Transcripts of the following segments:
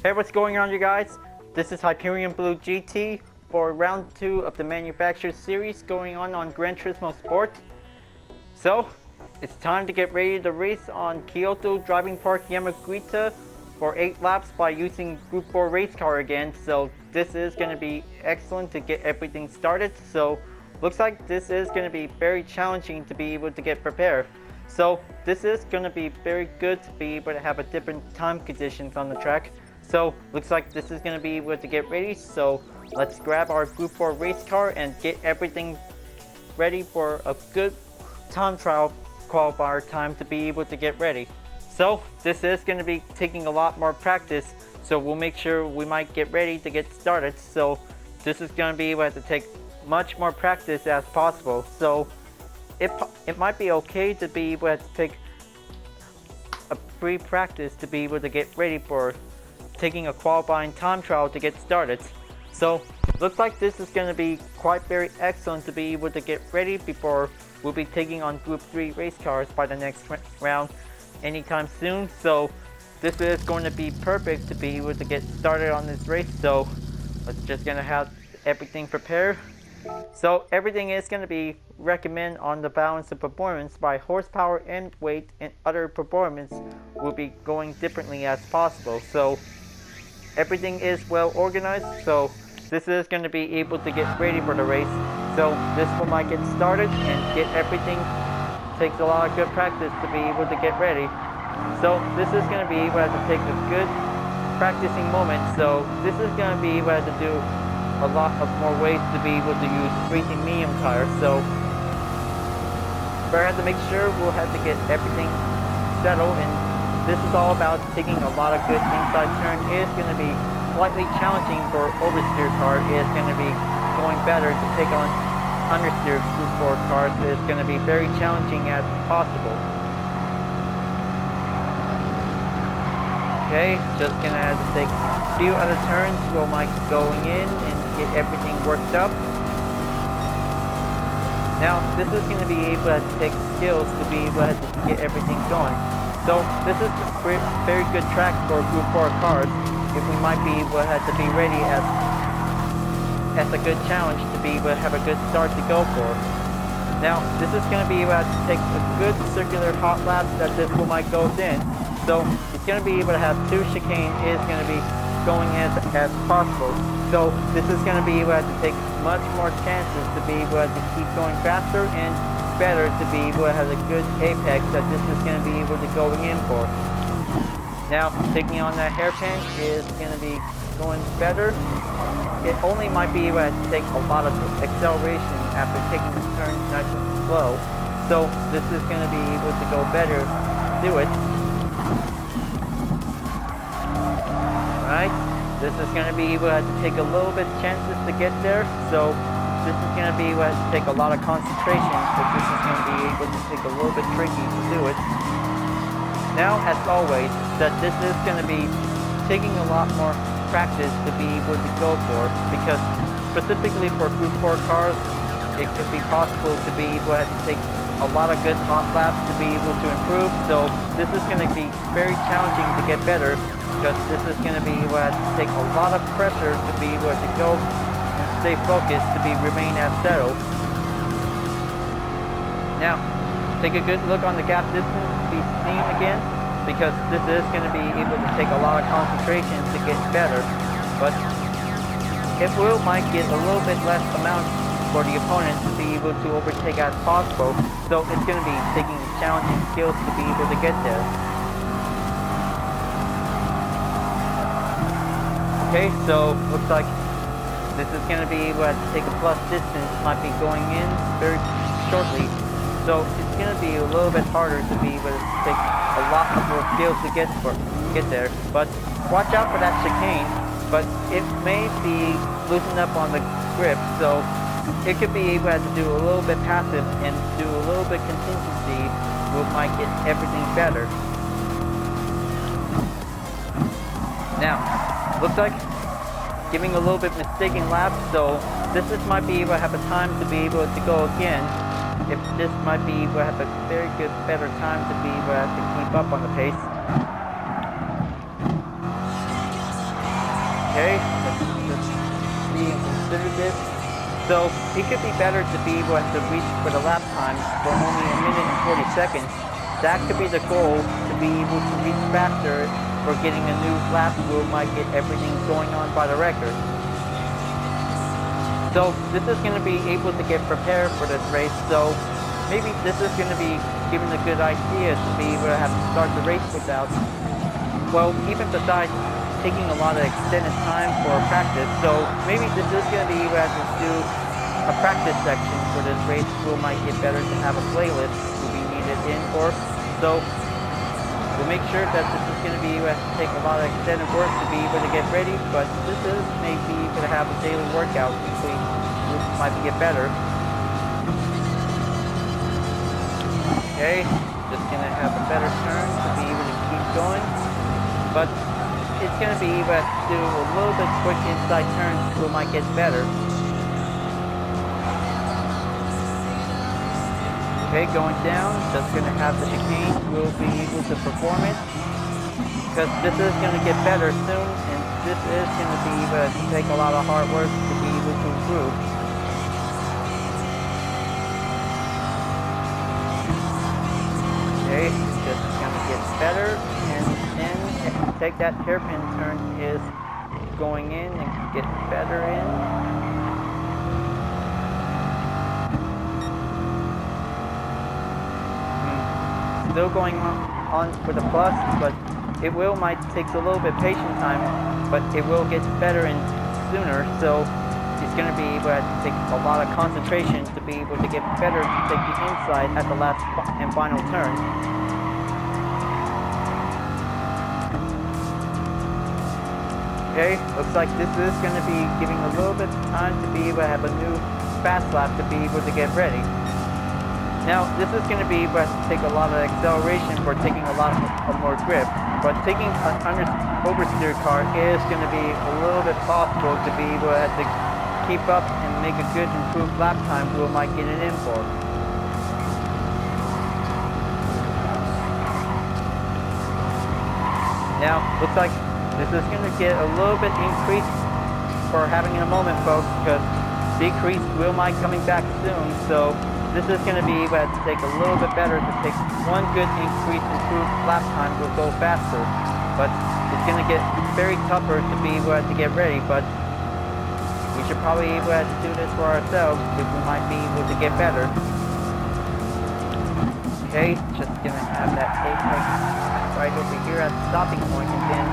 Hey, what's going on, you guys? This is Hyperion-Blue-GT for round 2 of the Manufacturer Series going on Gran Turismo Sport. So, it's time to get ready to race on Kyoto Driving Park Yamagiwa for 8 laps by using Group 4 race car again. So this is going to be excellent to get everything started. So looks like this is going to be very challenging to be able to get prepared. So this is going to be very good to be able to have a different time conditions on the track. So looks like this is going to be able to get ready. So let's grab our Group 4 race car and get everything ready for a good time trial qualifier time to be able to get ready. So this is going to be taking a lot more practice, so we'll make sure we might get ready to get started. So this is going to be able to take much more practice as possible. So it might be okay to be able to take a pre-practice to be able to get ready for taking a qualifying time trial to get started. So looks like this is going to be quite very excellent to be able to get ready before we'll be taking on Group 3 race cars by the next round anytime soon. So this is going to be perfect to be able to get started on this race. So let's just gonna have everything prepared. So everything is going to be recommended on the balance of performance by horsepower and weight, and other performance will be going differently as possible. So everything is well organized, so this is going to be able to get ready for the race. So this one might get started and get everything. Takes a lot of good practice to be able to get ready. So this is going to be able to take a good practicing moment. So this is going to be able to do a lot of more ways to be able to use racing medium tires. So we have to make sure we'll have to get everything settled, and this is all about taking a lot of good inside turn. It is going to be slightly challenging for oversteer car. It is going to be going better to take on understeer Group 4 cars. It's going to be very challenging as possible. Okay, just going to have to take a few other turns while Mike's going in and get everything worked up. Now, this is going to be able to take skills to be able to get everything going. So this is a very good track for Group 4 cars. If we might be able to be ready as a good challenge to be able to have a good start to go for. Now, this is going to be able to take a good circular hot laps that this one might goes in. So it's going to be able to have 2 chicane. Is going to be going as possible. So this is going to be able to take much more chances to be able to keep going faster and better to be able to have a good apex that this is going to be able to going in for. Now, taking on that hairpin is going to be going better. It only might be able to take a lot of acceleration after taking the turn nice and slow. So this is going to be able to go better to do it. Alright, this is going to be able to take a little bit chances to get there. So this is going to be able to take a lot of concentration, but this is going to be able to take a little bit tricky to do it. Now, as always, that this is going to be taking a lot more practice to be able to go for, because specifically for Group 4 cars, it could be possible to be able to take a lot of good hot laps to be able to improve. So this is going to be very challenging to get better, because this is going to be able to take a lot of pressure to be able to go and stay focused to remain as settled. Now, take a good look on the gap distance to be seen again, because this is going to be able to take a lot of concentration to get better, but it might get a little bit less amount for the opponent to be able to overtake as possible. So it's going to be taking challenging skills to be able to get there. Okay, so looks like this is going to be able to take a plus distance, might be going in very shortly. So it's going to be a little bit harder to be able to take a lot more skills to get there. But watch out for that chicane. But it may be loosened up on the grip, so it could be able to do a little bit passive and do a little bit contingency, which might get everything better. Now, looks like giving a little bit mistaken laps, so this might be able to have a time to be able to go again. If this might be able to have a very good, better time to be able to keep up on the pace. Okay, let's see and consider this. So it could be better to be able to reach for the lap time for only 1 minute and 40 seconds. That could be the goal, to be able to reach faster for getting a new lap where we might get everything going on by the record. So this is going to be able to get prepared for this race. So maybe this is going to be given a good idea to be able to have to start the race without, well, even besides taking a lot of extended time for practice. So maybe this is going to be able to do a practice section for this race where it might get better to have a playlist to be needed in for. So we'll make sure that this is going to be able to take a lot of extended work to be able to get ready, but this is maybe going to have a daily workout weekly, which might get better. Okay, just going to have a better turn to be able to keep going, but it's going to be able to do a little bit quick inside turns so it might get better. Okay, going down, just going to have the chicane, we'll be able to perform it, because this is going to get better soon, and this is going to be able to take a lot of hard work to be able to improve. Okay, just going to get better, and then if you take that hairpin turn is going in and get better in. Still going on for the plus, but it might take a little bit patient time, but it will get better and sooner, so it's going to be able to take a lot of concentration to be able to get better to take the inside at the last and final turn. Okay, looks like this is going to be giving a little bit of time to be able to have a new fast lap to be able to get ready. Now, this is going to be able to take a lot of acceleration for taking a lot of more grip, but taking an oversteer car is going to be a little bit possible to be able to keep up and make a good improved lap time we might get it in for. Now, looks like this is going to get a little bit increased for having a moment, folks, because decrease might coming back soon, so this is going to be able to take a little bit better to take one good increase, improved lap time will go faster, but it's going to get very tougher to be able to get ready, but we should probably be able to do this for ourselves if we might be able to get better. Okay, just going to have that apex right over here at the stopping point, and then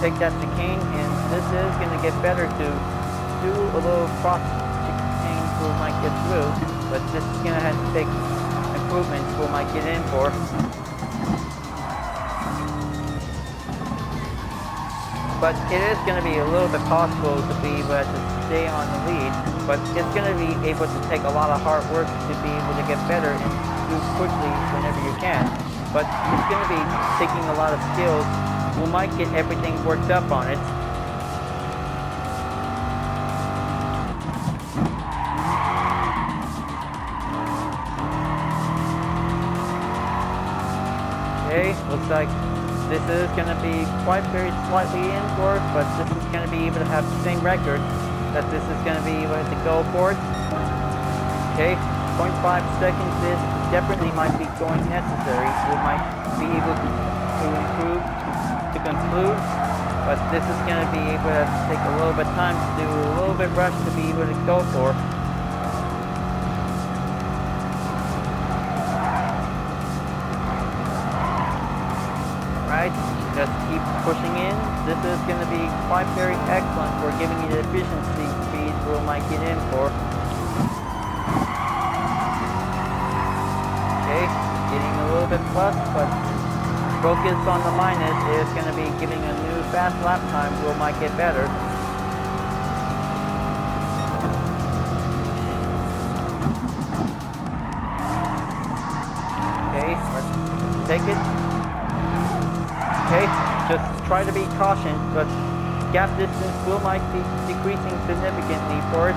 take that chicane, and this is going to get better to do a little cross chicane so we might get through, but this is going to have to take improvements we might get in for. But it is going to be a little bit possible to be able to stay on the lead, but it's going to be able to take a lot of hard work to be able to get better and do quickly whenever you can. But it's going to be taking a lot of skills. We might get everything worked up on it. Okay, looks like this is going to be quite very slightly in for it, but this is going to be able to have the same record that this is going to be able to go for it. Okay, 0.5 seconds is definitely might be going necessary. We might be able to improve to conclude, but this is going to be able to take a little bit of time to do a little bit rush to be able to go for. Right, just keep pushing in. This is going to be quite very excellent for giving you the efficiency speed we might get in for. Okay, getting a little bit plus, but focus on the minus is going to be giving a new fast lap time we might get better. Okay, let's take it. Okay, just try to be cautious, but gap distance might be decreasing significantly for it.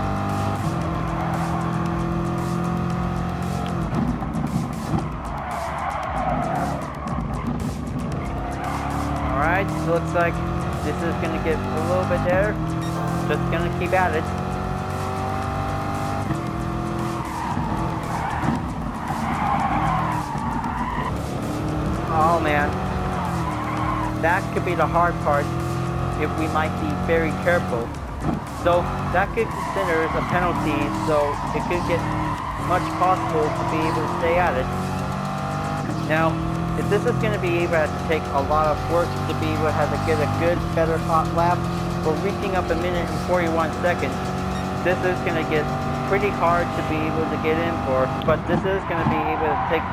Alright, so looks like This is going to get a little bit there. Just going to keep at it. Oh man, that could be the hard part if we might be very careful. So that could consider as a penalty, so it could get much possible to be able to stay at it. Now, if this is going to be able to take a lot of work to be able to get a good, better hot lap, for reaching up 1 minute and 41 seconds, this is going to get pretty hard to be able to get in for, but this is going to be able to take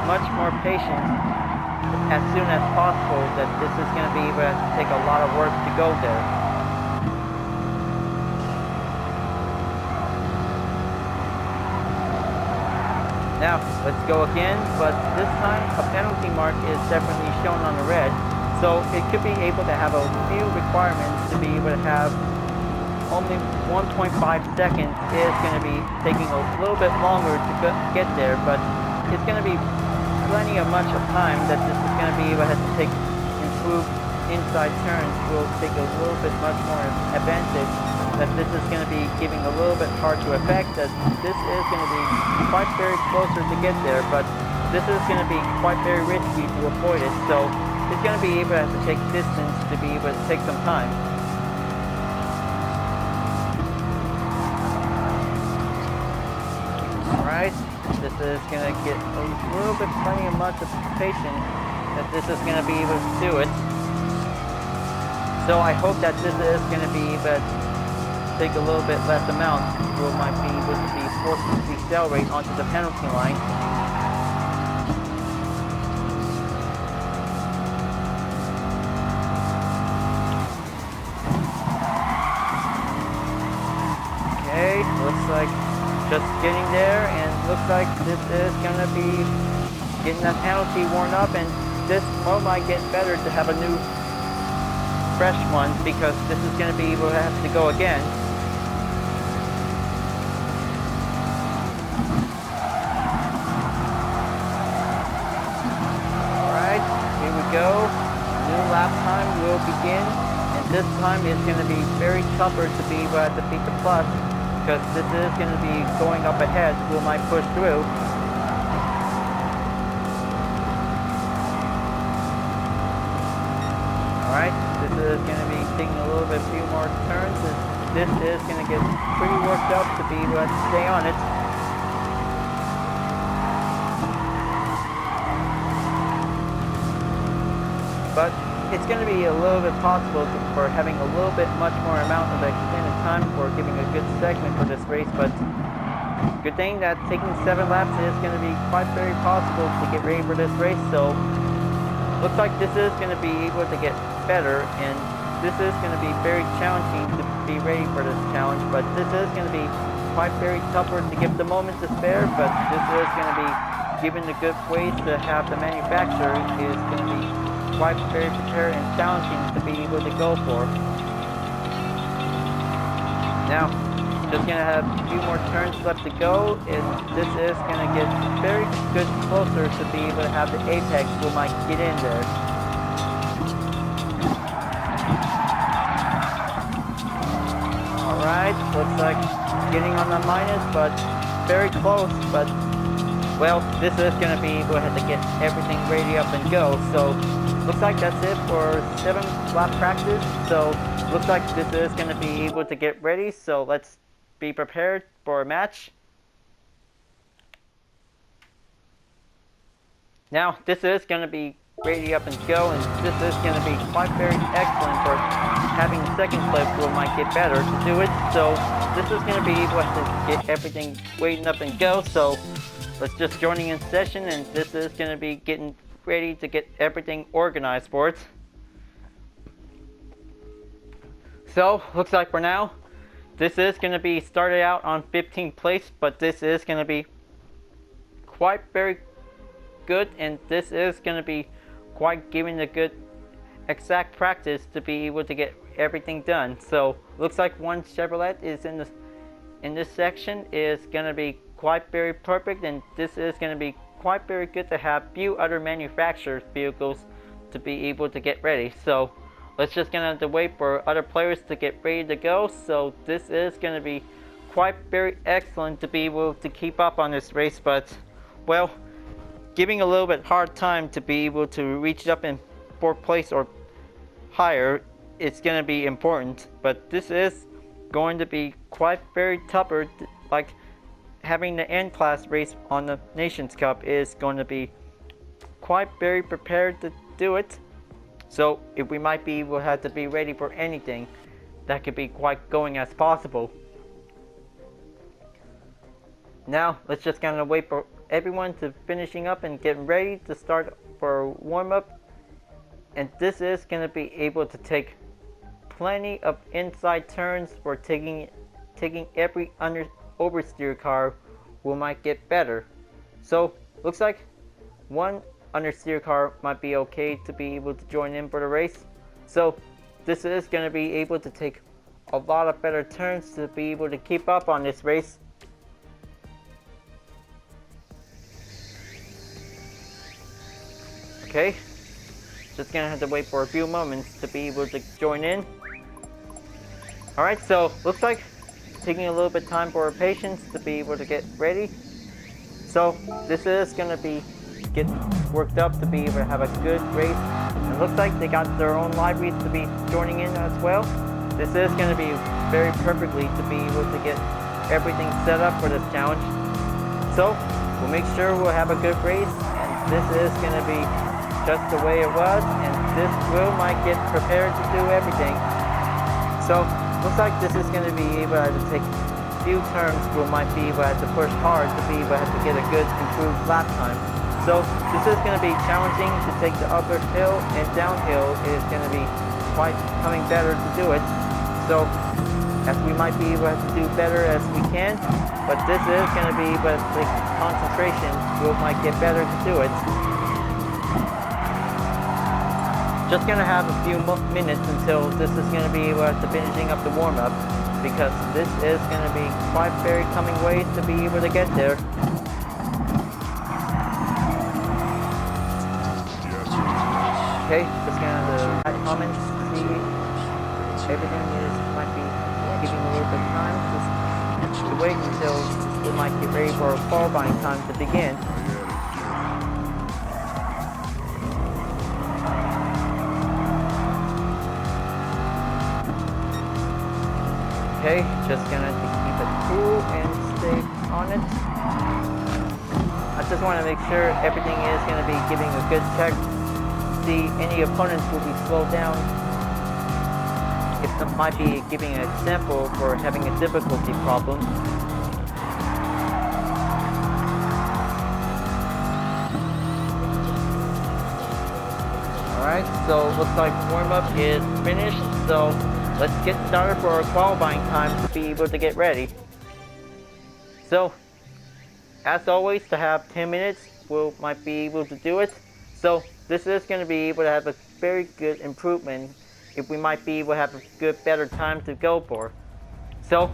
much more patience as soon as possible, that this is going to be able to take a lot of work to go there. Now, let's go again, but this time a penalty mark is definitely shown on the red, so it could be able to have a few requirements to be able to have only 1.5 seconds is going to be taking a little bit longer to get there, but it's going to be plenty of much of time that this is going to be able to take improved inside turns will take a little bit much more advantage, that this is going to be giving a little bit hard to affect, that this is going to be quite very closer to get there, but this is going to be quite very risky to avoid it, so it's going to be able to have to take distance to be able to take some time. Alright, this is going to get a little bit plenty of much of patience that this is going to be able to do it. So I hope that this is going to be able to take a little bit less amount, we might be able to be forced to decelerate onto the penalty line. Okay, looks like just getting there, and looks like this is going to be getting that penalty worn up, and this might get better to have a new fresh one, because this is going to be able to have to go again. Alright, here we go. New lap time will begin, and this time it's going to be very tougher to be able to beat the plus, because this is going to be going up ahead, who might push through. Alright, this is going to be taking a little bit few more turns, and this is going to get pretty worked up to be able to stay on it. But it's going to be a little bit possible for having a little bit much more amount of extended time for giving a good segment for this race, but good thing that taking 7 laps is going to be quite very possible to get ready for this race, so looks like this is going to be able to get better, and this is going to be very challenging to be ready for this challenge, but this is going to be quite very tougher to give the moment to spare, but this is going to be given the good ways to have the manufacturer is going to be quite very prepared and challenging to be able to go for. Now, just going to have a few more turns left to go, and this is going to get very good closer to be able to have the apex who might get in there. Alright, looks like getting on the minus, but very close, but well, this is going to be able to get everything ready up and go, so looks like that's it for 7 lap practice, so looks like this is going to be able to get ready, so let's be prepared for a match. Now, this is going to be ready up and go, and this is going to be quite very excellent for having the second clip where it might get better to do it, so this is going to be able to get everything waiting up and go, so let's just joining in session, and this is going to be getting ready to get everything organized for it. So, looks like for now, this is going to be started out on 15th place, but this is going to be quite very good, and this is going to be quite giving a good exact practice to be able to get everything done. So, looks like one Chevrolet is in this section is going to be quite very perfect, and this is going to be quite very good to have few other manufacturers' vehicles to be able to get ready. So, let's just gonna have to wait for other players to get ready to go. So this is gonna be quite very excellent to be able to keep up on this race, but well, giving a little bit hard time to be able to reach up in 4th place or higher, it's gonna be important. But this is going to be quite very tougher. Like having the N class race on the Nations Cup is going to be quite very prepared to do it. So if we might be, we'll have to be ready for anything that could be quite going as possible. Now let's just kind of wait for everyone to finishing up and getting ready to start for a warm-up. And this is going to be able to take plenty of inside turns for taking every oversteer car will might get better. So looks like one understeer car might be okay to be able to join in for the race. So this is going to be able to take a lot of better turns to be able to keep up on this race. Okay, just gonna have to wait for a few moments to be able to join in. Alright, so looks like taking a little bit of time for our patients to be able to get ready. So this is gonna be get worked up to be able to have a good race. And it looks like they got their own libraries to be joining in as well. This is gonna be very perfectly to be able to get everything set up for this challenge. So we'll make sure we'll have a good race, and this is gonna be just the way it was, and this might get prepared to do everything. So looks like this is going to be able to take a few turns. We might be able to push hard to be able to get a good improved lap time. So this is going to be challenging to take the uphill, and downhill is going to be quite coming better to do it. So as we might be able to do better as we can, but this is going to be able to take concentration. We might get better to do it. Just gonna have a few minutes until this is gonna be able to finishing up the warm-up, because this is gonna be quite very coming ways to be able to get there. Okay, just gonna add comments, see everything is might be giving a little bit of time just to wait until we might get ready for our qualifying time to begin. Okay, just gonna keep it cool and stay on it. I just want to make sure everything is going to be giving a good check. See, any opponents will be slowed down. It might be giving an example for having a difficulty problem. Alright, so looks like warm-up is finished, so let's get started for our qualifying time to be able to get ready. So, as always, to have 10 minutes, we might be able to do it. So, this is going to be able to have a very good improvement if we might be able to have a good, better time to go for. So,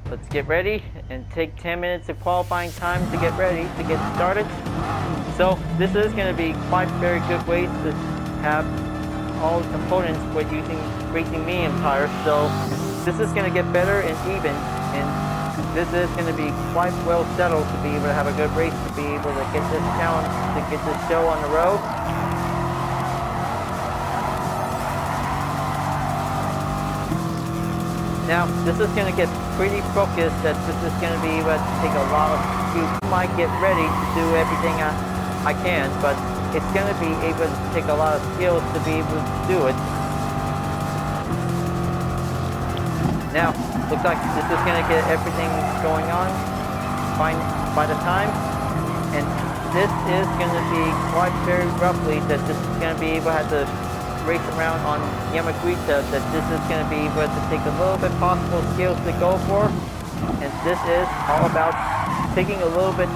let's get ready and take 10 minutes of qualifying time to get ready to get started. So, this is going to be quite very good ways to have all opponents with racing medium tires, so this is going to get better and even, and this is going to be quite well settled to be able to have a good race, to be able to get this challenge, to get this show on the road. Now this is going to get pretty focused, that this is going to be able to take a lot of, you might get ready to do everything I can, but it's going to be able to take a lot of skills to be able to do it. Now, looks like this is going to get everything going on by the time. And this is going to be quite very roughly that this is going to be able to have to race around on Yamagiwa, that this is going to be able to take a little bit possible skills to go for. And this is all about taking a little bit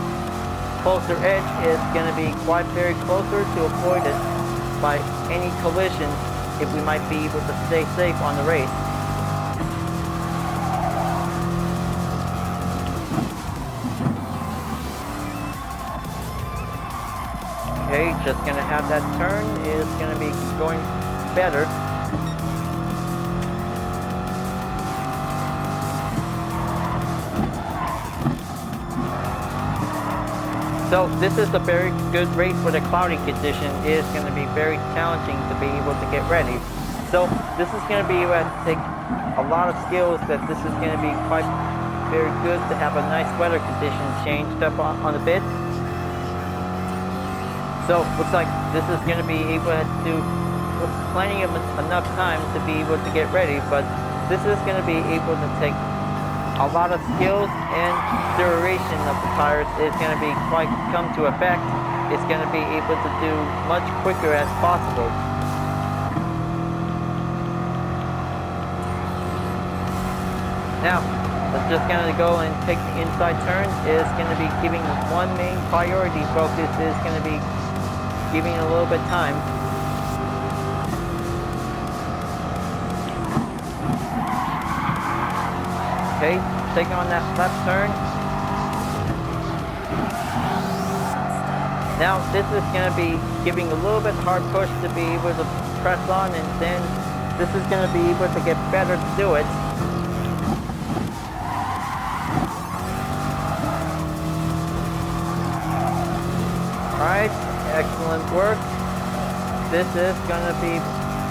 closer edge is going to be quite very closer to avoid it by any collision if we might be able to stay safe on the race. Okay, just going to have that turn is going to be going better. So this is a very good race for the cloudy condition. It is going to be very challenging to be able to get ready. So this is going to be able to take a lot of skills, that this is going to be quite very good to have a nice weather condition changed up on the bit. So looks like this is going to be able to do plenty of enough time to be able to get ready, but this is going to be able to take a lot of skills, and duration of the tires is going to be quite come to effect. It's going to be able to do much quicker as possible. Now, we're just going to go and take the inside turn. It's going to be giving one main priority focus. Is going to be giving a little bit time. Okay, taking on that left turn. Now this is going to be giving a little bit hard push to be able to press on, and then this is going to be able to get better to do it. Alright, excellent work. This is going to be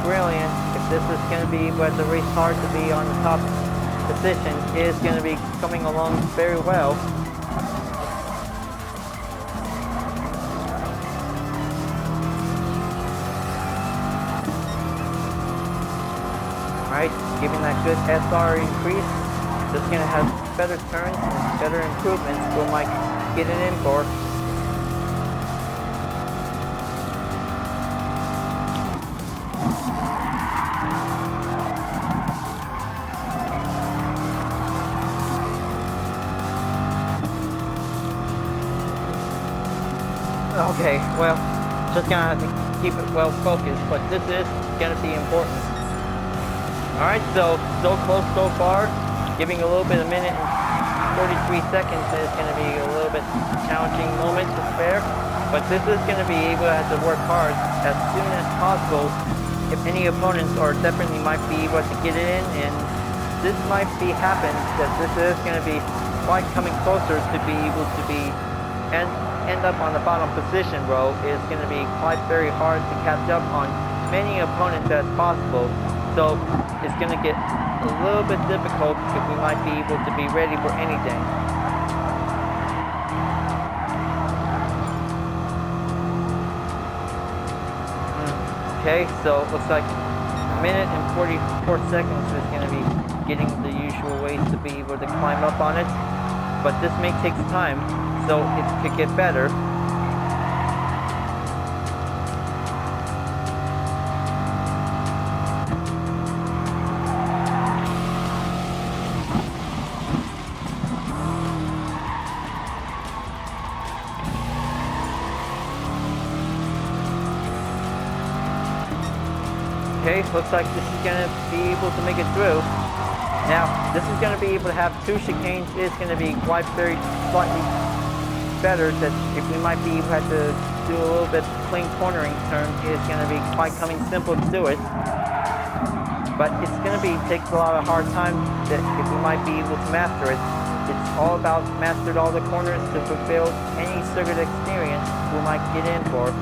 brilliant. If this is going to be what the race hard to be on the top position, is going to be coming along very well. Alright, giving that good SR increase. Just going to have better turns and better improvements we might get it in for. Okay, well, just gonna have to keep it well focused, but this is gonna be important. Alright, so close so far. Giving a little bit, a minute and 43 seconds is gonna be a little bit challenging moment to spare, but this is gonna be able to have to work hard as soon as possible. If any opponents are definitely might be able to get it in, and this might be happen, that this is gonna be quite coming closer to be able to be and end up on the bottom position row. Is going to be quite very hard to catch up on many opponents as possible. So it's going to get a little bit difficult if we might be able to be ready for anything. Okay, so it looks like a minute and 44 seconds is going to be getting the usual ways to be able to climb up on it. But this may take time, so it could get better. Okay, looks like this is going to be able to make it through. Now, this is going to be able to have two chicanes. It's going to be quite very slightly better, that if we might be able to do a little bit clean cornering turn, it's going to be quite coming simple to do it. But it's going to be takes a lot of hard time that if we might be able to master it. It's all about mastered all the corners to fulfill any circuit experience we might get in for.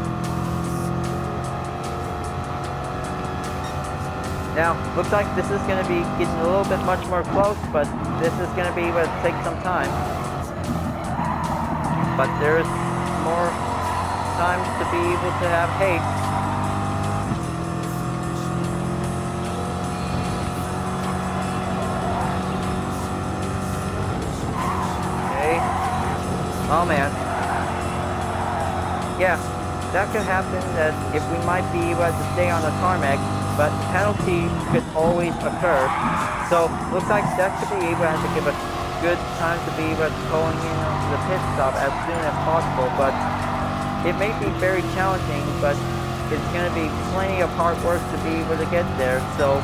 Now, looks like this is going to be getting a little bit much more close, but this is going to be able to take some time. But there's more time to be able to have haste. Okay. Oh man. Yeah, that could happen, that if we might be able to stay on the tarmac, but penalty could always occur. So looks like that could be able to give us good time to be able to pulling in onto the pit stop as soon as possible. But it may be very challenging, but it's going to be plenty of hard work to be able to get there. So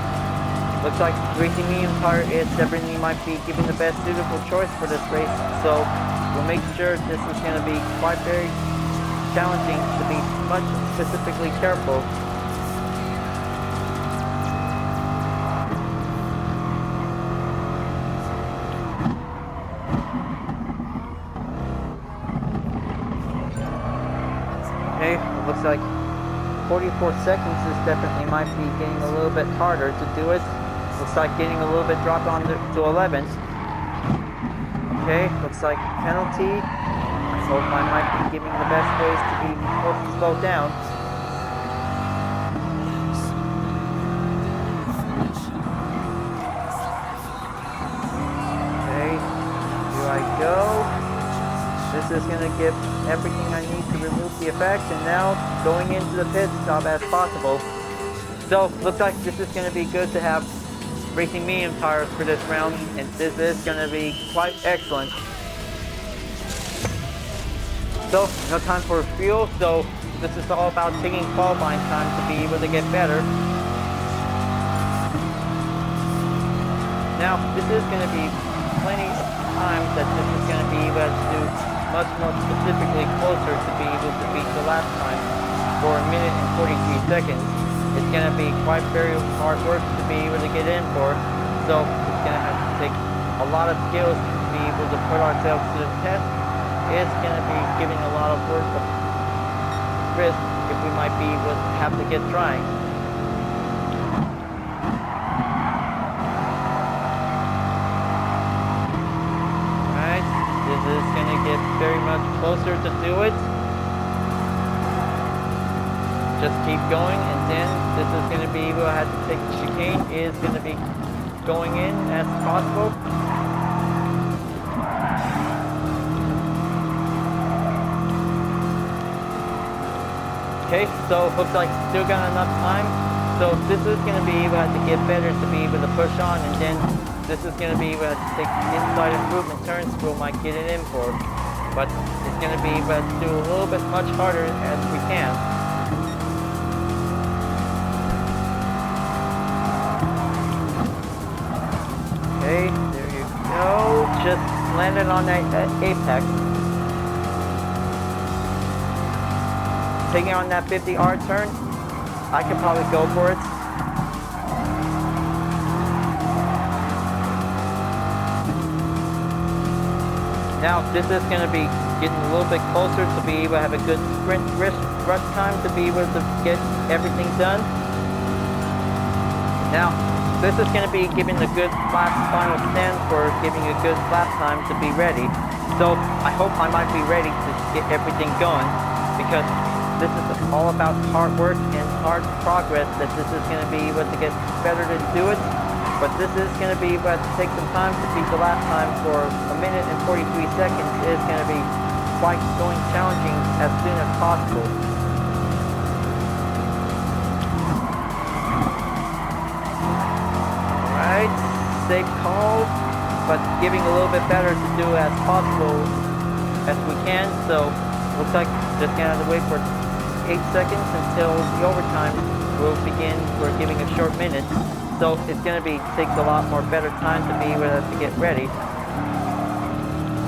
looks like Racing Medium Tire is definitely might be giving the best suitable choice for this race. So we'll make sure this is going to be quite very challenging to be much specifically careful. 24 seconds is definitely might be getting a little bit harder to do it. Looks like getting a little bit dropped on to 11th. Okay, looks like penalty. I hope I might be giving the best ways to be slowed down. Okay, here I go. This is going to give everything I need to remove the effects, and now going into the pit stop as possible. So, looks like this is going to be good to have racing medium tires for this round, and this is going to be quite excellent. So, no time for fuel, so this is all about taking qualifying time to be able to get better. Now, this is going to be plenty of time that this is going to be able to do much more specifically closer to be able to beat the last time for 1 minute and 43 seconds. It's going to be quite very hard work to be able to get in for, so it's going to have to take a lot of skills to be able to put ourselves to the test. It's going to be giving a lot of work of risk if we might be able to have to get trying. Alright, this is going to get very much closer to do it. Just keep going, and then this is going to be able to have to take the chicane. Is going to be going in as possible. Okay, so looks like still got enough time. So this is going to be able to get better to be able to push on, and then this is going to be able to take inside improvement turns we might get it in for. But it's going to be able to do a little bit much harder as we can. Okay, there you go. Just landed on that apex. Taking on that 50R turn, I could probably go for it. Now, this is going to be getting a little bit closer to be able to have a good sprint rush time to be able to get everything done. Now, this is going to be giving a good last final stand for giving a good lap time to be ready. So I hope I might be ready to get everything going, because this is all about hard work and hard progress that this is going to be able to get better to do it. But this is going to be able to take some time to beat the lap time for 1 minute and 43 seconds. It is going to be quite going challenging as soon as possible. Alright, safe call, but giving a little bit better to do as possible as we can. So looks like just going to have to wait for 8 seconds until the overtime will begin. We're giving a short minute, so it's going to be takes a lot more better time to be able to get ready.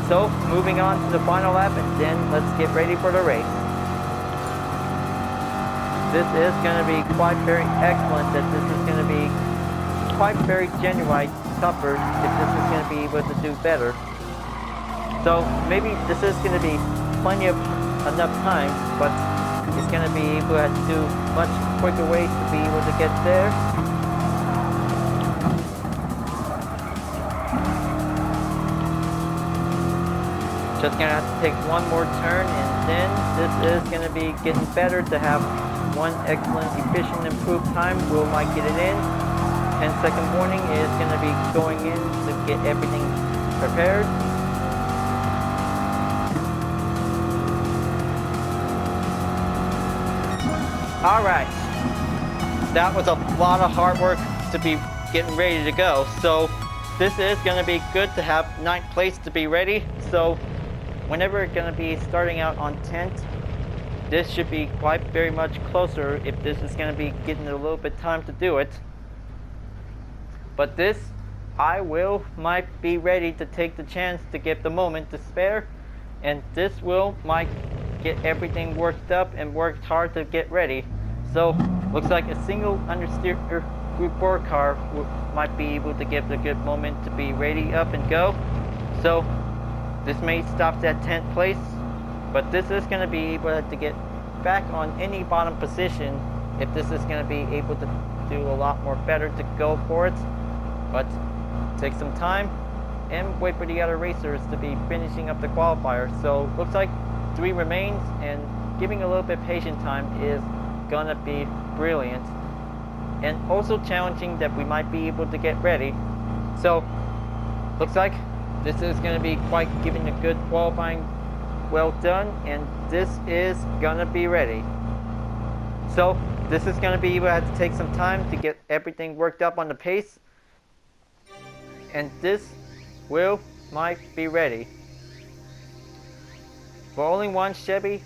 So moving on to the final lap, and then let's get ready for the race. This is going to be quite very excellent. That this is going to be quite very genuine tougher if this is going to be able to do better. So maybe this is going to be plenty of enough time, but it's going to be able to do much quicker ways to be able to get there. Just going to have to take one more turn, and then this is going to be getting better to have one excellent, efficient, improved time. We might get it in. 10-second warning is going to be going in to get everything prepared. Alright, that was a lot of hard work to be getting ready to go. So this is going to be good to have 9th place to be ready. So whenever it's going to be starting out on 10th, this should be quite very much closer if this is going to be getting a little bit time to do it. But this, might be ready to take the chance to get the moment to spare, and this might get everything worked up and worked hard to get ready. So looks like a single understeer Group 4 car might be able to give a good moment to be ready up and go. So this may stop at 10th place, but this is going to be able to get back on any bottom position if this is going to be able to do a lot more better to go for it. But take some time and wait for the other racers to be finishing up the qualifier. So looks like 3 remains, and giving a little bit patient time is gonna be brilliant, and also challenging that we might be able to get ready. So looks like this is gonna be quite giving a good qualifying well done, and this is gonna be ready. So this is gonna be, we'll have to take some time to get everything worked up on the pace, and this might be ready. For only one Chevy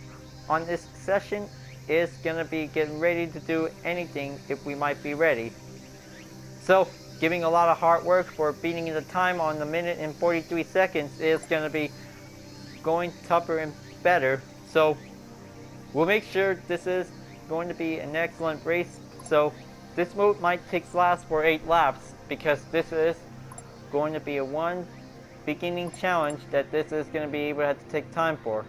on this session is gonna be getting ready to do anything if we might be ready. So giving a lot of hard work for beating the time on the minute and 43 seconds is gonna be going tougher and better. So we'll make sure this is going to be an excellent race. So this mode might take last for 8 laps, because this is going to be a one beginning challenge that this is going to be able to have to take time for.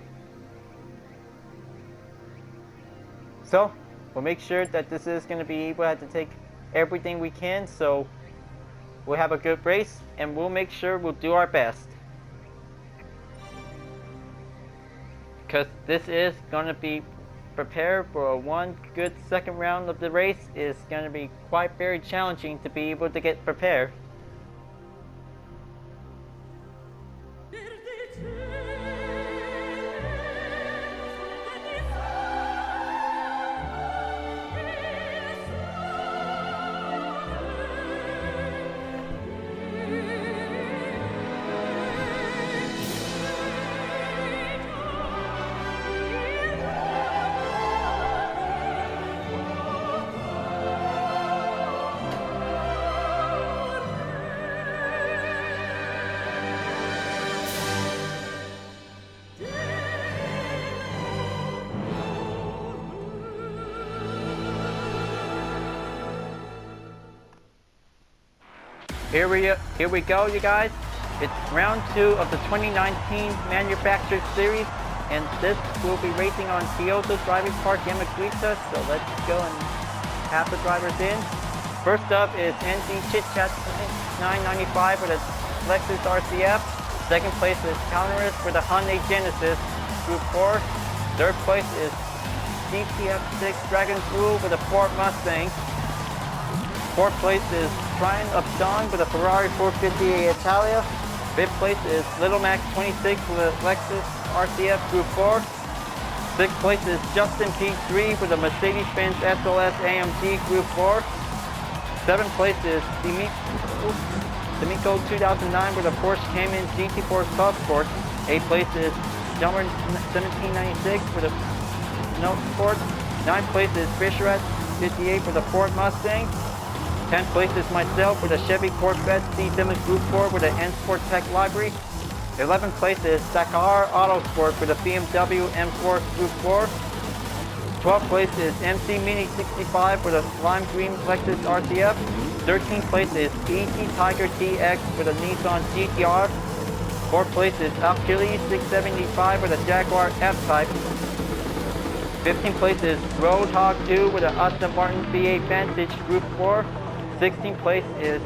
So we'll make sure that this is going to be able to have to take everything we can, so we'll have a good race, and we'll make sure we'll do our best. Because this is going to be prepared for one good second round of the race. Is going to be quite very challenging to be able to get prepared. Here we go, you guys. It's round 2 of the 2019 Manufactured Series, and this will be racing on Kyoto Driving Park, Yamagiwa. So let's go and have the drivers in. First up is ND Chit Chat 995 with a Lexus RCF. Second place is Counterist with a Hyundai Genesis Group 4. Third place is DTF6 Dragon Blue with a Ford Mustang. Fourth place is Triumph of Dawn with a Ferrari 450 Italia. Fifth place is Little Max 26 with a Lexus RCF Group 4. Sixth place is Justin P3 with a Mercedes-Benz SLS AMG Group 4. Seventh place is D'Amico 2009 with a Porsche Cayman GT4 Club Sport. Eighth place is Dummer 1796 with a Note Sport. Ninth place is Fisherette 58 with a Ford Mustang. 10th place is myself with a Chevy Corvette C7 Group 4 with an N Sport Tech Library. 11th place is Dakar Autosport with a BMW M4 Group 4. 12th place is MC Mini 65 with a Lime Green Lexus RCF. 13th place is ET Tiger TX with a Nissan GTR. 4th place is Achilles 675 with a Jaguar F-Type. 15th place is Roadhog 2 with an Aston Martin V8 Vantage Group 4. 16th place is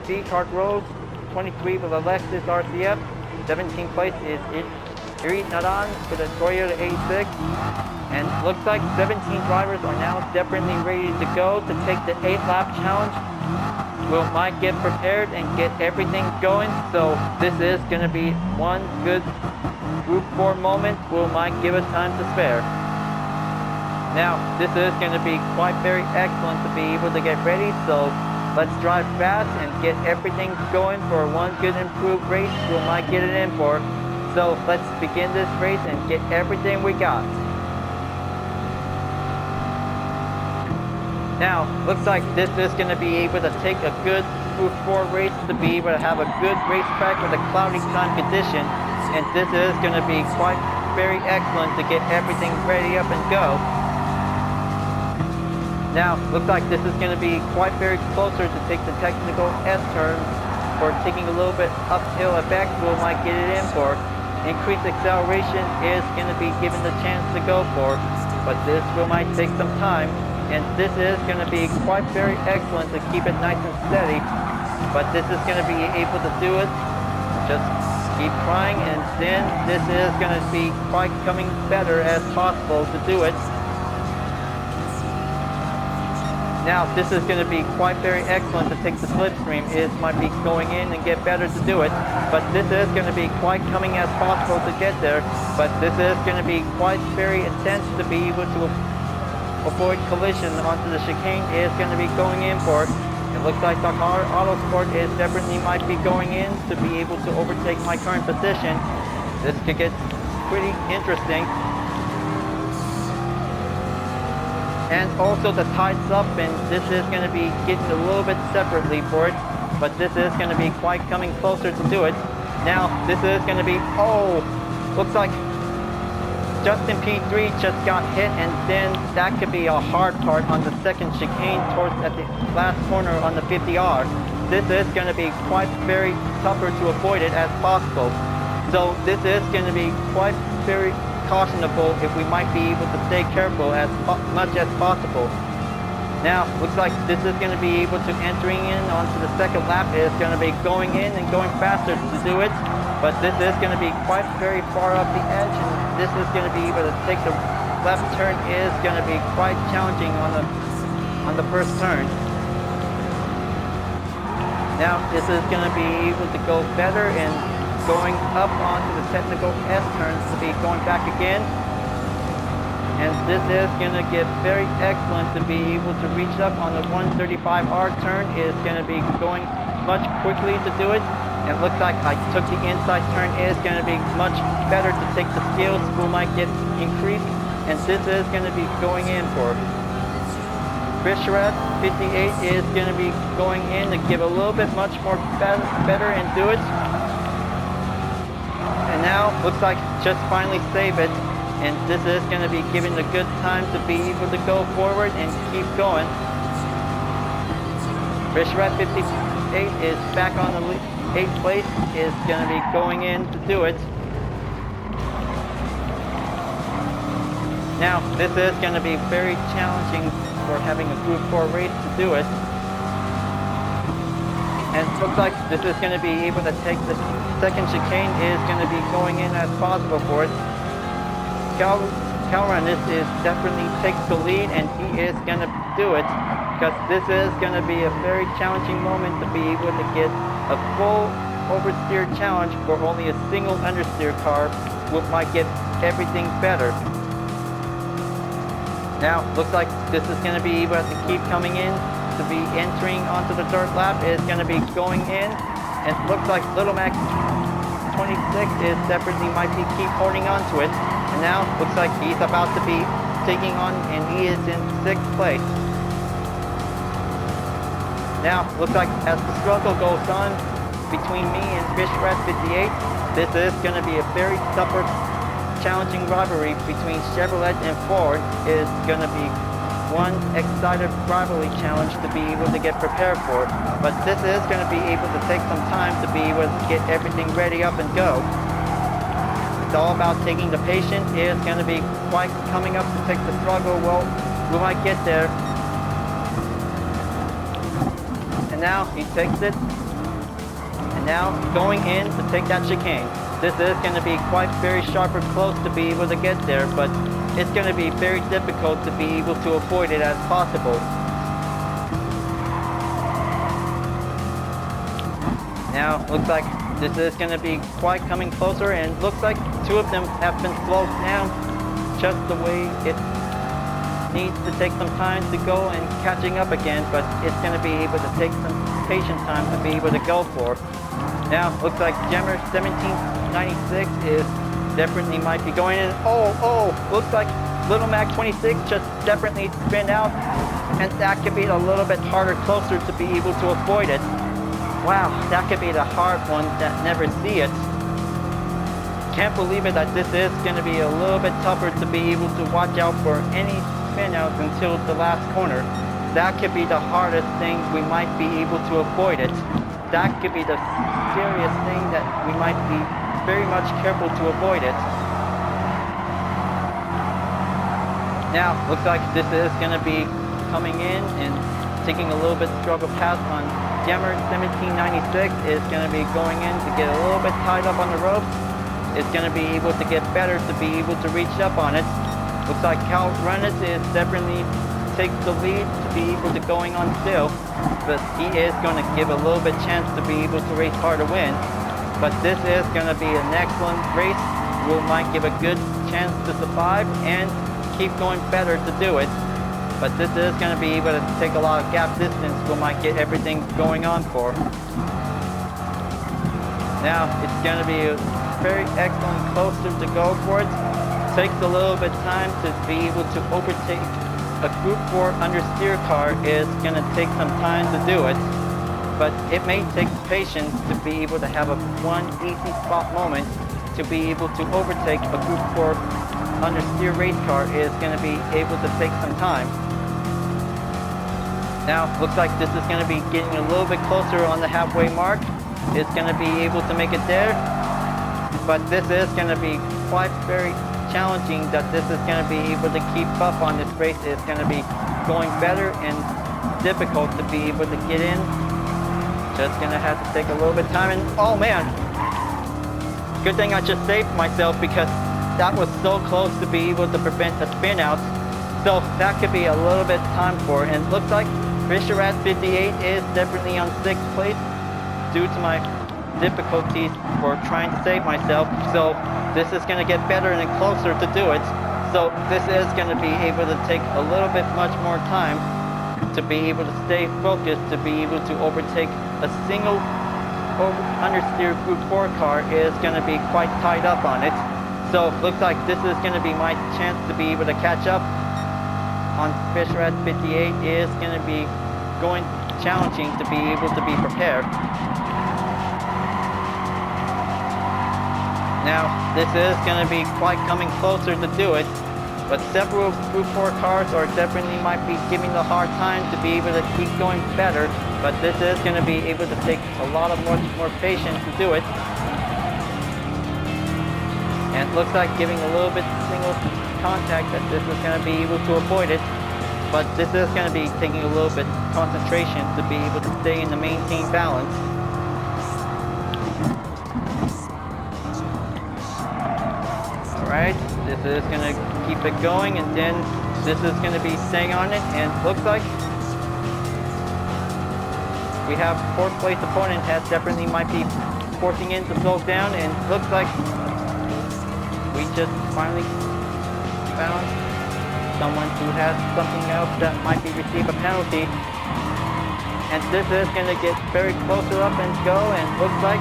C-Kart Rose 23 with a Lexus RCF. 17th place is Irit Nadan with a Toyota 86. And looks like 17 drivers are now definitely ready to go to take the 8-lap challenge. We might get prepared and get everything going. So this is going to be one good Group 4 moment. We might give us time to spare. Now, this is going to be quite very excellent to be able to get ready, so let's drive fast and get everything going for one good improved race we might get it in for. So let's begin this race and get everything we got. Now, looks like this is going to be able to take a good Group 4 race to be able to have a good racetrack with a cloudy time condition, and this is going to be quite very excellent to get everything ready up and go. Now, looks like this is going to be quite very closer to take the technical S-turn for taking a little bit uphill at backfill might get it in for. Increased acceleration is going to be given the chance to go for, but this might take some time. and this is going to be quite very excellent to keep it nice and steady. But this is going to be able to do it. Just keep trying, and then this is going to be quite coming better as possible to do it. Now this is going to be quite very excellent to take the slipstream. It might be going in and get better to do it, but this is going to be quite coming as possible to get there. But this is going to be quite very intense to be able to avoid collision onto the chicane. Is going to be going in for it. It looks like the car Auto Sport is definitely might be going in to be able to overtake my current position. This could get pretty interesting. And also the tide's up, and this is going to be getting a little bit separately for it, but this is going to be quite coming closer to do it. Now this is going to be, oh, looks like Justin P3 just got hit, and then that could be a hard part on the second chicane towards at the last corner on the 50R. This is going to be quite very tougher to avoid it as possible. So this is going to be quite very cautionable if we might be able to stay careful as much as possible. Now looks like this is going to be able to entering in onto the second lap. Is going to be going in and going faster to do it, but this is going to be quite very far up the edge, and this is going to be able to take the left turn. Is going to be quite challenging on the first turn. Now this is going to be able to go better and going up onto the technical S turns to be going back again. And this is going to get very excellent to be able to reach up on the 135R turn. Is going to be going much quickly to do it. And it looks like I took the inside turn. Is going to be much better to take the skills. Who might get increased. And this is going to be going in for Fisherat 58 is going to be going in to give a little bit much more better and do it. And now looks like just finally save it, and this is going to be giving a good time to be able to go forward and keep going. Fisherat 58 is back on the 8th place. Is going to be going in to do it. Now this is going to be very challenging for having a Group 4 race to do it. And it looks like this is going to be able to take the second chicane. Is going to be going in as possible for it. Calran is definitely takes the lead, and he is going to do it, because this is going to be a very challenging moment to be able to get a full oversteer challenge for only a single understeer car, which might get everything better. Now looks like this is going to be able to keep coming in to be entering onto the third lap. Is going to be going in, and it looks like Little Mac 26 is definitely might be keep holding on to it. And now looks like he's about to be taking on, and he is in 6th place. Now looks like as the struggle goes on between me and Fisherat 58, this is going to be a very tougher, challenging rivalry between Chevrolet and Ford. Is going to be one excited rivalry challenge to be able to get prepared for. But this is going to be able to take some time to be able to get everything ready up and go. It's all about taking the patience. Is going to be quite coming up to take the struggle. Well, we might get there. And now he takes it. And now going in to take that chicane. This is going to be quite very sharp or close to be able to get there, but it's going to be very difficult to be able to avoid it as possible. Now looks like this is going to be quite coming closer, and looks like two of them have been slowed down just the way it needs to take some time to go and catching up again, but it's going to be able to take some patient time to be able to go for. Now looks like Gemmer 1796 is definitely might be going in. Oh, looks like Little Mac 26 just definitely spin out, and that could be a little bit harder, closer to be able to avoid it. Wow, that could be the hard one that never see it. Can't believe it that this is going to be a little bit tougher to be able to watch out for any spin outs until the last corner. That could be the hardest thing we might be able to avoid it. That could be the serious thing that we might be very much careful to avoid it. Now, looks like this is going to be coming in and taking a little bit struggle pass on Jammer 1796 is going to be going in to get a little bit tied up on the ropes. It's going to be able to get better to be able to reach up on it. Looks like Cal Runners is definitely takes the lead to be able to going on still, but he is going to give a little bit chance to be able to race hard to win. But this is going to be an excellent race. We might give a good chance to survive and keep going better to do it. But this is going to be able to take a lot of gap distance. We might get everything going on for. Now it's going to be a very excellent closer to go for it. Takes a little bit time to be able to overtake a Group 4 understeer car. Is going to take some time to do it, but it may take patience to be able to have a one easy spot moment to be able to overtake a Group 4 understeer race car. Is going to be able to take some time. Now looks like this is going to be getting a little bit closer on the halfway mark. It's going to be able to make it there, but this is going to be quite very challenging that this is going to be able to keep up on this race. It's going to be going better and difficult to be able to get in. Just going to have to take a little bit of time, and oh man, good thing I just saved myself because that was so close to be able to prevent a spin out. So that could be a little bit time for it, and it looks like Fisher at 58 is definitely on 6th place due to my difficulties for trying to save myself. So this is going to get better and closer to do it. So this is going to be able to take a little bit much more time to be able to stay focused, to be able to overtake a single understeer Group 4 car. Is going to be quite tied up on it. So looks like this is going to be my chance to be able to catch up on Fisher at 58. Is going to be going challenging to be able to be prepared. Now this is going to be quite coming closer to do it, but several Group 4 cars are definitely might be giving the hard time to be able to keep going better, but this is going to be able to take a lot of much more patience to do it. And it looks like giving a little bit single contact that this is going to be able to avoid it, but this is going to be taking a little bit concentration to be able to stay in the maintain balance. Alright, this is going to keep it going, and then this is going to be staying on it, and looks like we have 4th place opponent has definitely might be forcing in to slow down, and looks like we just finally found someone who has something else that might be receive a penalty. And this is going to get very closer up and go, and looks like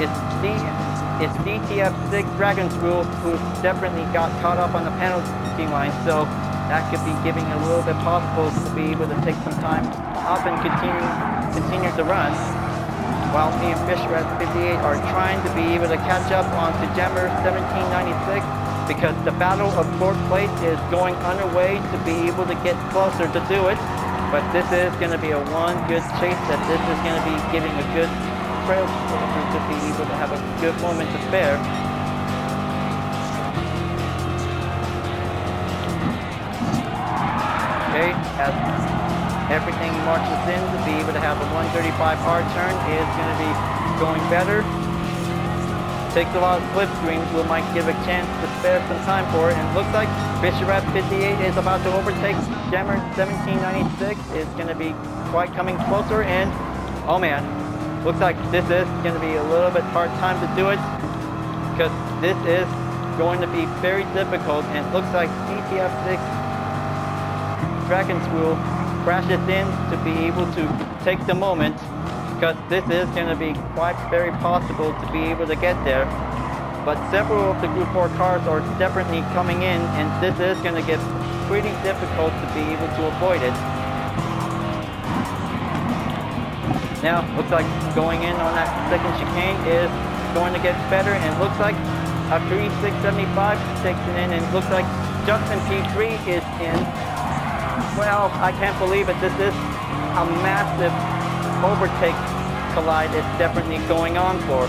it's DTF6 Dragon's Rule who definitely got caught up on the penalty line, so that could be giving a little bit possible to be able to take some time up and continue to run, while me and Fisher at 58 are trying to be able to catch up onto Jammer 1796, because the battle of 4th place is going underway to be able to get closer to do it. But this is going to be a one good chase, that this is going to be giving a good trail to be able to have a good moment to spare. Okay, as everything marches in to be able to have a 135 hard turn is going to be going better. Takes a lot of slipstreams, we might give a chance to spare some time for it, and looks like Fisher at 58 is about to overtake Jammer 1796. Is going to be quite coming closer, and oh man, looks like this is going to be a little bit hard time to do it, because this is going to be very difficult, and it looks like DTF6 Dragon's Rule crashes in to be able to take the moment, because this is going to be quite very possible to be able to get there. But several of the Group 4 cars are definitely coming in, and this is going to get pretty difficult to be able to avoid it. Now, looks like going in on that second chicane is going to get better, and looks like a 3675 takes it in, and looks like Justin P3 is in. Well, I can't believe it. This is a massive overtake collide is definitely going on for.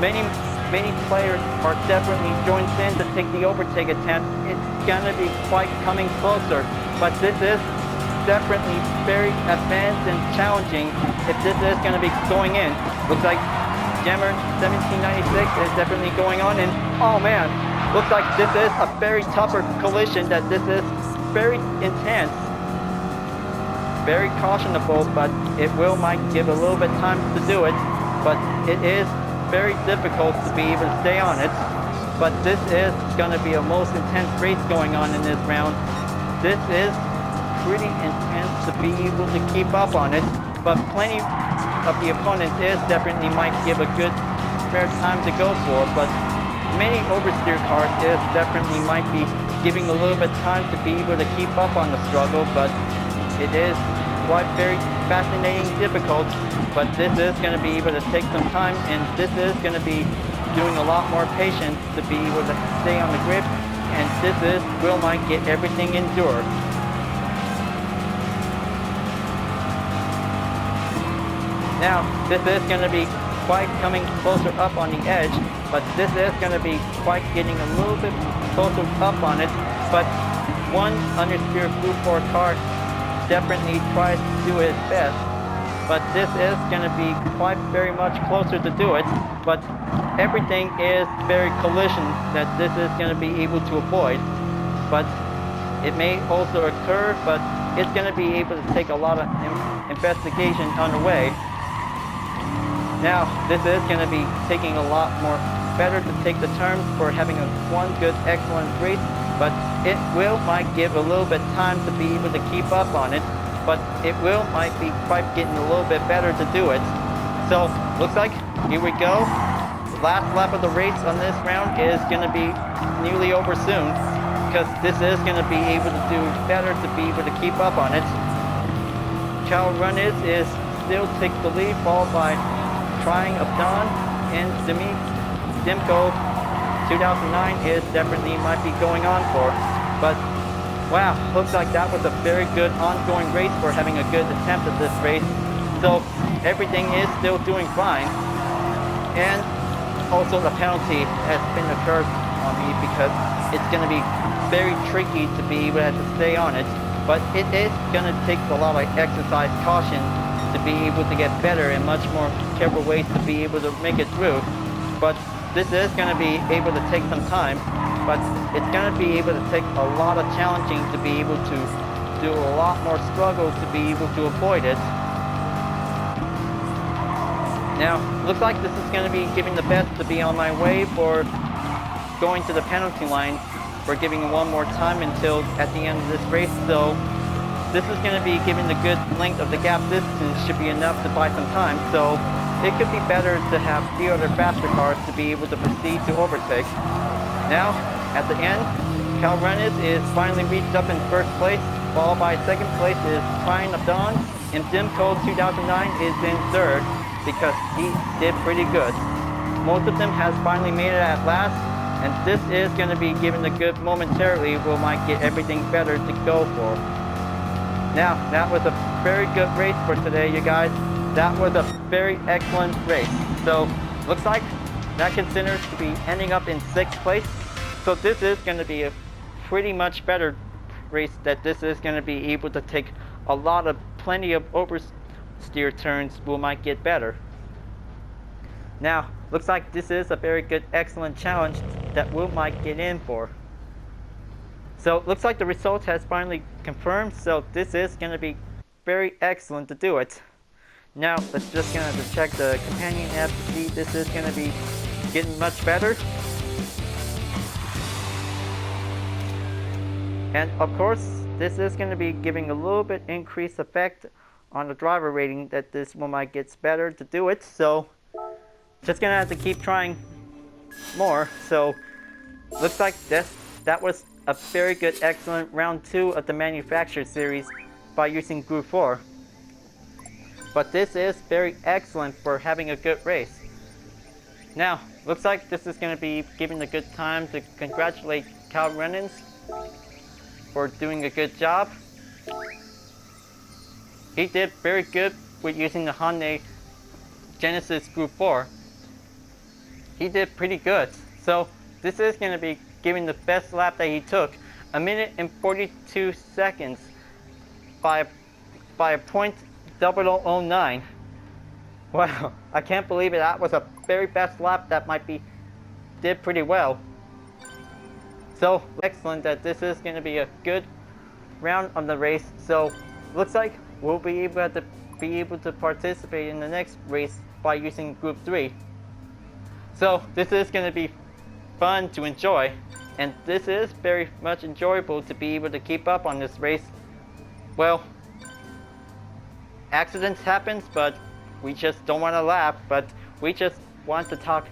Many many players are definitely joined in to take the overtake attempt, it's gonna be quite coming closer. But this is definitely very advanced and challenging if this is gonna be going in. Looks like Jammer 1796 is definitely going on, and oh man, looks like this is a very tougher collision, that this is very intense. Very cautionable, but it might give a little bit time to do it, but it is very difficult to be able to stay on it. But this is going to be a most intense race going on in this round. This is pretty intense to be able to keep up on it, but plenty of the opponents is definitely might give a good fair time to go for, but many oversteer cars is definitely might be giving a little bit time to be able to keep up on the struggle, but it is quite very fascinating, difficult, but this is going to be able to take some time, and this is going to be doing a lot more patience to be able to stay on the grip, and this is might get everything endured. Now, this is going to be quite coming closer up on the edge, but this is going to be quite getting a little bit closer up on it, but one understeer Blue 4 car definitely tries to do his best, but this is going to be quite very much closer to do it, but everything is very collision that this is going to be able to avoid, but it may also occur, but it's going to be able to take a lot of investigation on the way. Now, this is going to be taking a lot more better to take the terms for having one good, excellent race, but it might give a little bit time to be able to keep up on it, but it might be quite getting a little bit better to do it. So, looks like, here we go. The last lap of the race on this round is going to be nearly over soon, because this is going to be able to do better to be able to keep up on it. Cal Run is still takes the lead, followed by Trying of Dawn, and Dimko 2009 is definitely might be going on for. But wow, looks like that was a very good ongoing race for having a good attempt at this race. So everything is still doing fine. And also the penalty has been occurred on me because it's going to be very tricky to be able to stay on it. But it is going to take a lot of exercise caution to be able to get better and much more careful ways to be able to make it through. But this is going to be able to take some time, but it's going to be able to take a lot of challenging to be able to do a lot more struggle to be able to avoid it. Now, looks like this is going to be giving the best to be on my way for going to the penalty line for giving one more time until at the end of this race. So this is going to be giving the good length of the gap distance, should be enough to buy some time. So it could be better to have 3 other faster cars to be able to proceed to overtake. Now, at the end, Cal Rennes is finally reached up in first place, followed by second place is Trying of Dawn, and Dimco 2009 is in third because he did pretty good. Most of them has finally made it at last, and this is going to be giving the good momentarily, might get everything better to go for. Now, that was a very good race for today, you guys. That was a very excellent race. So, looks like that considers to be ending up in 6th place. So this is going to be a pretty much better race, that this is going to be able to take plenty of oversteer turns might get better. Now, looks like this is a very good, excellent challenge that we might get in for. So, looks like the result has finally confirmed, so this is going to be very excellent to do it. Now, let's just going to check the companion app to see this is going to be getting much better. And of course, this is going to be giving a little bit increased effect on the driver rating, that this might get better to do it. So, just going to have to keep trying more. So, looks like that was a very good, excellent round 2 of the Manufacturer Series by using Group 4. But this is very excellent for having a good race. Now, looks like this is going to be giving a good time to congratulate Cal Renens for doing a good job. He did very good with using the Hyundai Genesis Group 4. he did pretty good. So this is going to be giving the best lap that he took, 1 minute and 42 seconds by a .0009. Wow, I can't believe it. That was a very best lap. That did pretty well. So excellent that this is going to be a good round of the race. So looks like we'll be able to participate in the next race by using Group 3. So this is going to be fun to enjoy, and this is very much enjoyable to be able to keep up on this race. Well, accidents happen, but we just don't want to laugh, but we just want to talk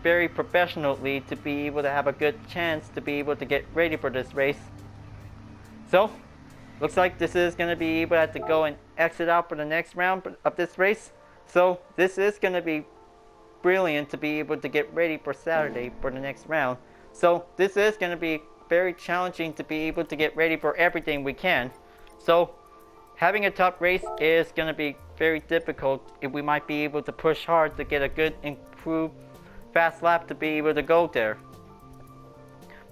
very professionally to be able to have a good chance to be able to get ready for this race. So looks like this is going to be able to go and exit out for the next round of this race. So this is going to be brilliant to be able to get ready for Saturday for the next round. So this is going to be very challenging to be able to get ready for everything we can. So having a top race is going to be very difficult if we might be able to push hard to get a good improved fast lap to be able to go there.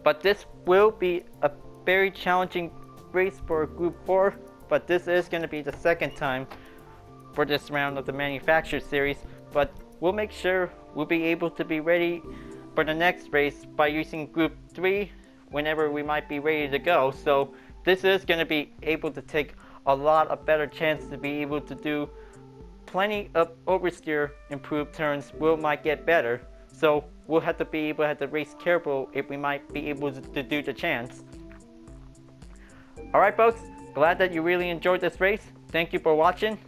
But this will be a very challenging race for Group 4, but this is going to be the second time for this round of the Manufacturer Series. But we'll make sure we'll be able to be ready for the next race by using Group 3 whenever we might be ready to go. So this is going to be able to take a lot of better chance to be able to do plenty of oversteer improved turns. Might get better. So we'll have to be able to race careful if we might be able to do the chance. Alright folks, glad that you really enjoyed this race. Thank you for watching.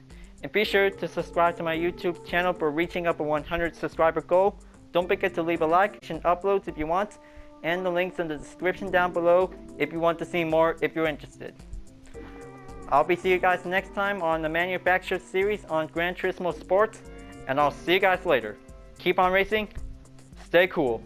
And be sure to subscribe to my YouTube channel for reaching up a 100 subscriber goal. Don't forget to leave a like and uploads if you want. And the links in the description down below if you want to see more if you're interested. I'll be seeing you guys next time on the Manufacturer Series on Gran Turismo Sport. And I'll see you guys later. Keep on racing. Stay cool.